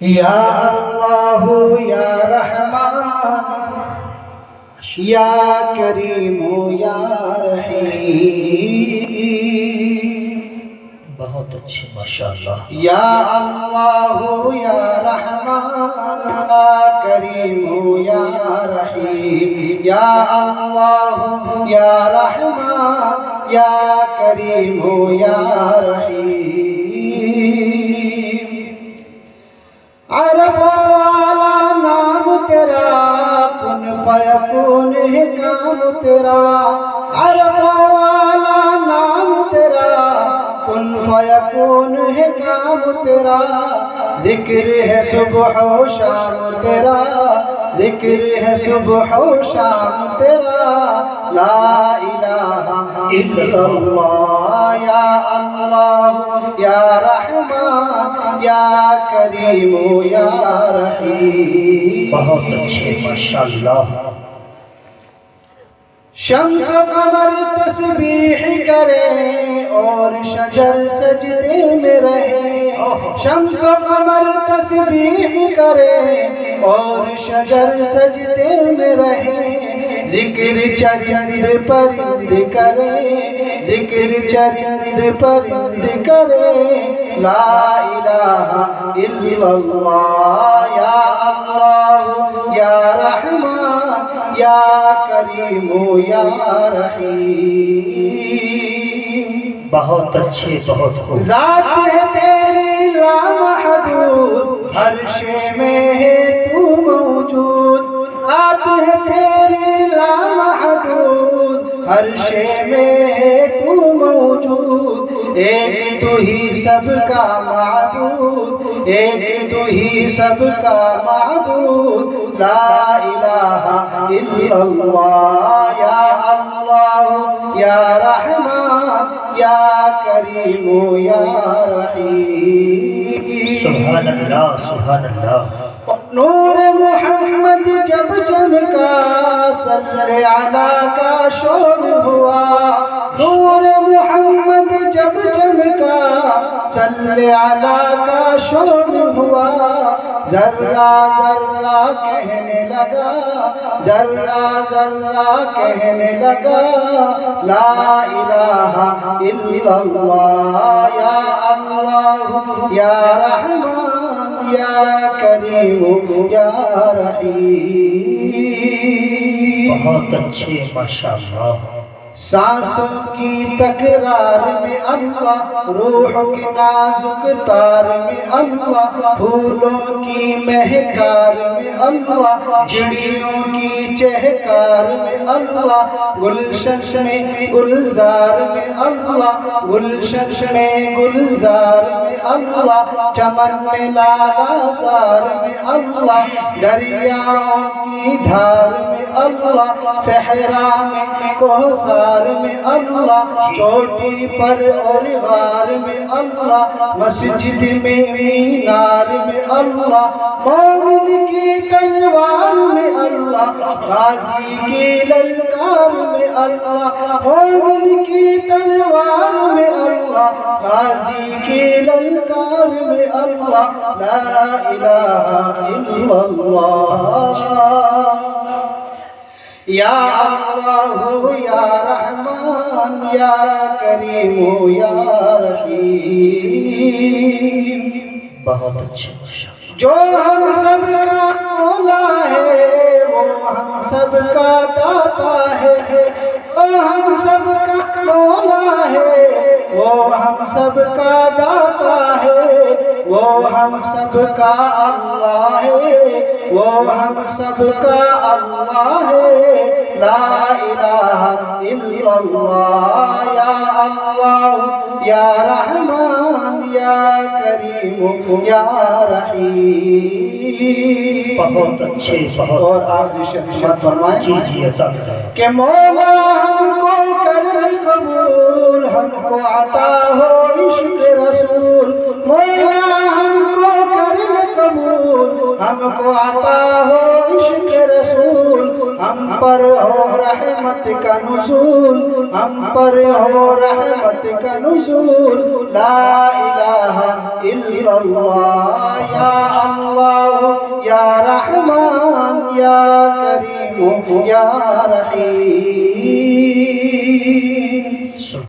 یا اللہ یا رحمان یا کریم یا رحیم۔ بہت اچھے ماشاءاللہ۔ یا اللہ یا رحمان یا کریم یا رحیم۔ یا اللہ یا رحمان یا کریم یا رحیم۔ عرف والا نام تیرا، کن فیکون ہے کام تیرا۔ عرف والا نام تیرا، کن فیکون ہے کام تیرا۔ ذکر ہے صبح و شام تیرا، ذکر ہے صبح و شام تیرا۔ لا الہ الا اللہ یا اللہ یا رحمان یا کریم یا رحیم۔ بہت اچھے ماشاءاللہ۔ شمس و قمر تسبیح کریں اور شجر سجدے میں رہے۔ شمس و قمر تسبیح کریں اور شجر سجدے میں رہے۔ ذکر چرند پرند کرے، ذکر چرند پرند کرے۔ لا الہ الا اللہ یا اللہ یا رحمان یا کریم یا رحیم۔ بہت اچھے، بہت خوب۔ ذات ہے تیری لامحدود، ہر شے میں ہے تو موجود۔ ذات ہے تیری لامحدود، ہر شے میں ہے تو موجود۔ ایک تو ہی سب کا معبود، ایک تو ہی سب کا معبود۔ لا الہ الا اللہ یا اللہ یا رحمان یا کریم یا رحیم۔ سبحان اللہ، سبحان اللہ۔ نور محمد جب چمکا، صلی علی کا شور ہوا۔ نور محمد جب چمکا، صلی علی کا شور ہوا۔ ذرہ ذرہ کہنے لگا، ذرہ ذرہ کہنے لگا۔ لا الہ الا اللہ یا اللہ یا رحمان یا کریم یا رحیم۔ بہت اچھے ماشاءاللہ۔ سانسوں کی تکرار میں اللہ، روح کی نازک تار میں اللہ، پھولوں کی مہکار میں اللہ، چڑیوں کی چہکار میں اللہ، گلشن میں گلزار میں اللہ، گلشن میں گلزار میں اللہ، چمن میں لالا زار میں اللہ، دریاؤں کی دھار میں اللہ، صحرا میں کوثر میں اللہ، چوٹی پر اور غار میں اللہ، مسجد میں مینار میں اللہ، مومن کی تلوار میں اللہ، غازی کی للکار میں اللہ، مومن کی تلوار میں اللہ، غازی کی للکار میں اللہ۔ لا الہ الا اللہ یا اللہ یا رحمان یا کریم یا رحیم۔ بہت اچھے ماشاءاللہ۔ جو ہم سب کا مولا ہے، وہ ہم سب کا داتا ہے۔ جو ہم سب کا مولا ہے، وہ ہم سب کا داتا ہے۔ وہ ہم سب کا اللہ ہے، وہ ہم سب کا اللہ ہے۔ لا الہ الا اللہ یا اللہ یا رحمان یا کریم یا رحیم۔ بہت اچھے، بہت۔ اور آخری شعر سماعت فرمائیں۔ جی جی عطا کریں۔ کہ مولا ہم کو کر لے قبول، ہم کو عطا ہو عشق رسول۔ مولا ہم کو کر لے قبول، ہم کو عطا ہو عشق رسول۔ ہم پر ہو رحمت کا نزول، ہم پر ہو رحمت کا نزول۔ لا الہ الا اللہ یا اللہ یا رحمان یا کریم یا رحیم